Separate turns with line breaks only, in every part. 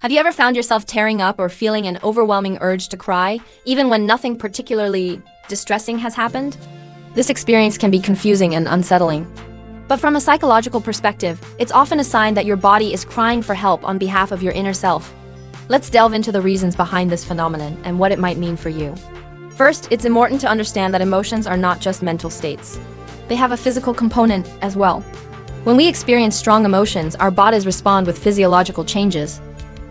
Have you ever found yourself tearing up or feeling an overwhelming urge to cry, even when nothing particularly distressing has happened? This experience can be confusing and unsettling. But from a psychological perspective, it's often a sign that your body is crying for help on behalf of your inner self. Let's delve into the reasons behind this phenomenon and what it might mean for you. First, it's important to understand that emotions are not just mental states. They have a physical component as well. When we experience strong emotions, our bodies respond with physiological changes.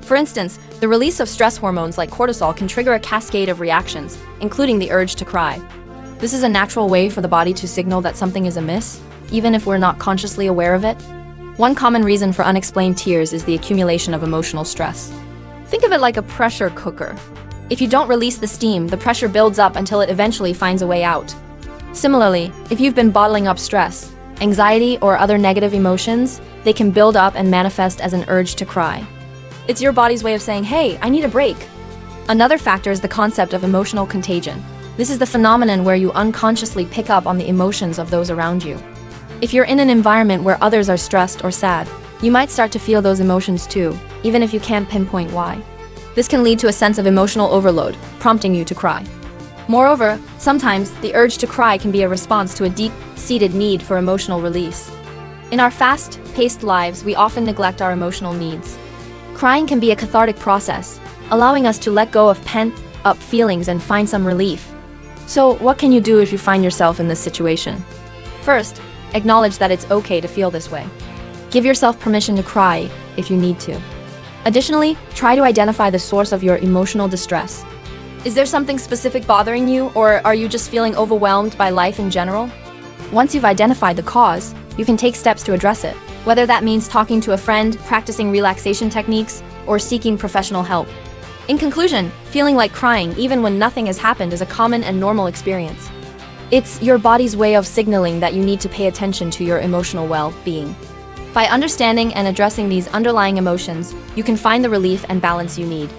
For instance, the release of stress hormones like cortisol can trigger a cascade of reactions, including the urge to cry. This is a natural way for the body to signal that something is amiss, even if we're not consciously aware of it. One common reason for unexplained tears is the accumulation of emotional stress. Think of it like a pressure cooker. If you don't release the steam, the pressure builds up until it eventually finds a way out. Similarly, if you've been bottling up stress, anxiety, or other negative emotions, they can build up and manifest as an urge to cry. It's your body's way of saying, hey, I need a break. Another factor is the concept of emotional contagion. This is the phenomenon where you unconsciously pick up on the emotions of those around you. If you're in an environment where others are stressed or sad, you might start to feel those emotions too, even if you can't pinpoint why. This can lead to a sense of emotional overload, prompting you to cry. Moreover, sometimes the urge to cry can be a response to a deep-seated need for emotional release. In our fast-paced lives, we often neglect our emotional needs. Crying can be a cathartic process, allowing us to let go of pent-up feelings and find some relief. So, what can you do if you find yourself in this situation? First, acknowledge that it's okay to feel this way. Give yourself permission to cry if you need to. Additionally, try to identify the source of your emotional distress. Is there something specific bothering you, or are you just feeling overwhelmed by life in general? Once you've identified the cause, you can take steps to address it, whether that means talking to a friend, practicing relaxation techniques, or seeking professional help. In conclusion, feeling like crying even when nothing has happened is a common and normal experience. It's your body's way of signaling that you need to pay attention to your emotional well-being. By understanding and addressing these underlying emotions, you can find the relief and balance you need.